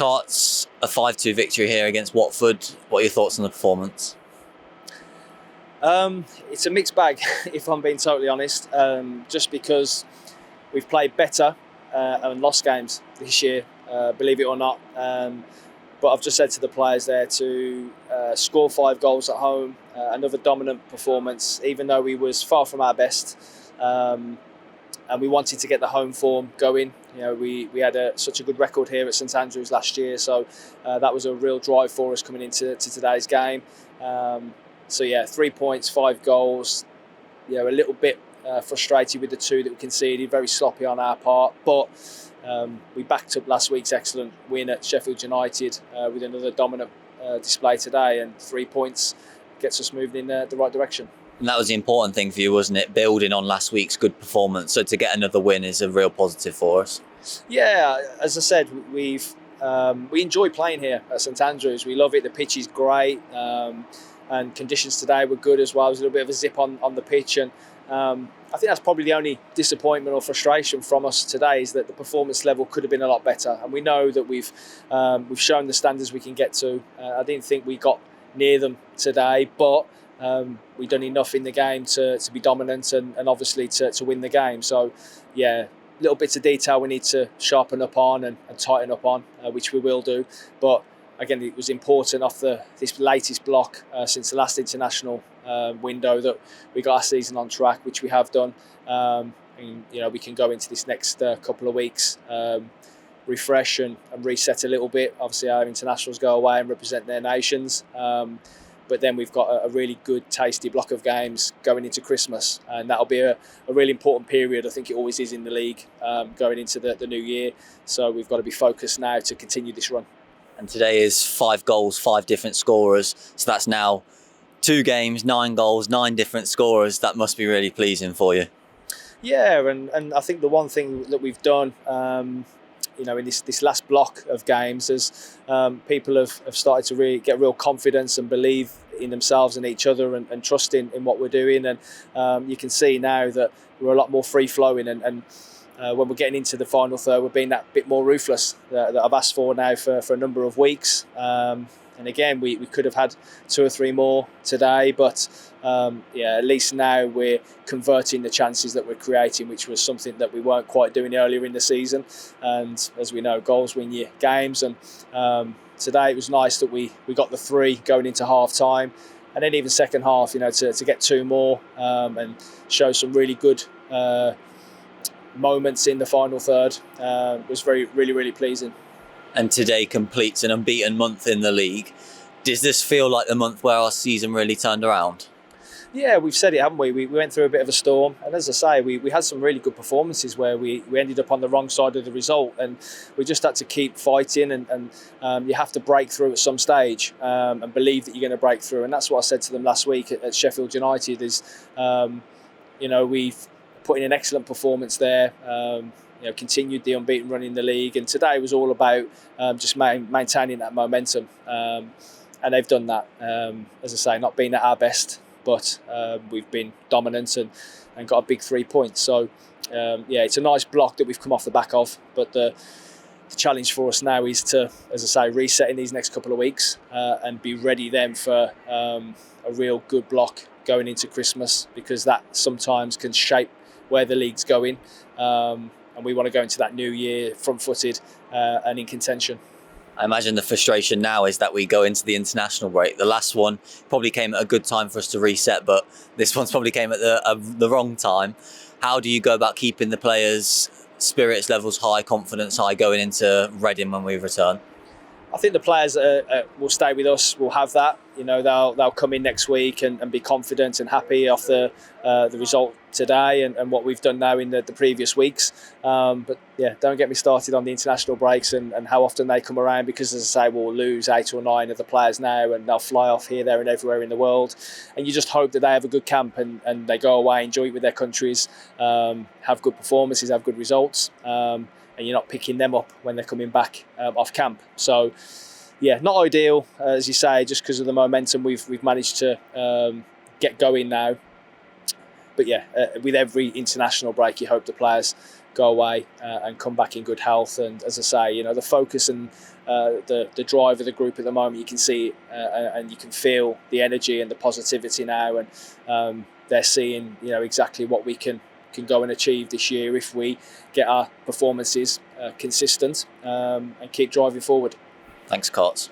Carts, a 5-2 victory here against Watford. What are your thoughts on the performance? It's a mixed bag, if I'm being totally honest, just because we've played better and lost games this year, believe it or not. But I've just said to the players there to score 5 goals at home, another dominant performance, even though we was far from our best. And we wanted to get the home form going. We had such a good record here at St Andrews last year, so that was a real drive for us coming into today's game. 3 points, 5 goals. A little bit frustrated with the 2 that we conceded, very sloppy on our part, but we backed up last week's excellent win at Sheffield United with another dominant display today, and 3 points gets us moving in the right direction. And that was the important thing for you, wasn't it? Building on last week's good performance. So to get another win is a real positive for us. Yeah, as I said, we enjoy playing here at St Andrews. We love it. The pitch is great, and conditions today were good as well. There was a little bit of a zip on the pitch, and I think that's probably the only disappointment or frustration from us today, is that the performance level could have been a lot better. And we know that we've shown the standards we can get to. I didn't think we got near them today, but we've done enough in the game to be dominant and obviously to win the game. So, little bits of detail we need to sharpen up on and tighten up on, which we will do. But again, it was important off this latest block since the last international window that we got our season on track, which we have done. We can go into this next couple of weeks, refresh and reset a little bit. Obviously, our internationals go away and represent their nations. But then we've got a really good, tasty block of games going into Christmas, and that'll be a really important period. I think it always is in the league going into the new year. So we've got to be focused now to continue this run. And today is 5 goals, 5 different scorers. So that's now 2 games, 9 goals, 9 different scorers. That must be really pleasing for you. Yeah, and I think the one thing that we've done, in this last block of games, is people have started to really get real confidence and believe in themselves and each other and trust in what we're doing. And you can see now that we're a lot more free-flowing, and when we're getting into the final third, we're being that bit more ruthless that I've asked for now for a number of weeks. And again, we could have had 2 or 3 more today, but at least now we're converting the chances that we're creating, which was something that we weren't quite doing earlier in the season. And as we know, goals win your games. And today it was nice that we got the 3 going into half time, and then even second half, to get 2 more and show some really good moments in the final third. Was really pleasing. And today completes an unbeaten month in the league. Does this feel like the month where our season really turned around? Yeah, we've said it, haven't we? We went through a bit of a storm, and as I say, we had some really good performances where we ended up on the wrong side of the result, and we just had to keep fighting, and you have to break through at some stage and believe that you're going to break through. And that's what I said to them last week at Sheffield United is, we've put in an excellent performance there, continued the unbeaten run in the league, and today was all about just maintaining that momentum, and they've done that. As I say, not being at our best, but we've been dominant and got a big 3 points. So it's a nice block that we've come off the back of, but the challenge for us now is to, as I say, reset in these next couple of weeks and be ready then for a real good block going into Christmas, because that sometimes can shape where the league's going. And we want to go into that new year front-footed and in contention. I imagine the frustration now is that we go into the international break. The last one probably came at a good time for us to reset, but this one's probably came at the wrong time. How do you go about keeping the players' spirits levels high, confidence high, going into Reading when we return? I think the players will stay with us. Will have that. They'll come in next week and be confident and happy off the result today and what we've done now in the previous weeks. But don't get me started on the international breaks and how often they come around, because as I say, we'll lose 8 or 9 of the players now, and they'll fly off here, there, and everywhere in the world. And you just hope that they have a good camp and they go away, enjoy it with their countries, have good performances, have good results. And you're not picking them up when they're coming back off camp. So, not ideal, as you say, just because of the momentum we've managed to get going now. But with every international break, you hope the players go away and come back in good health. And as I say, the focus and the drive of the group at the moment, you can see it, and you can feel the energy and the positivity now, and they're seeing exactly what we can go and achieve this year if we get our performances consistent and keep driving forward. Thanks, Cots.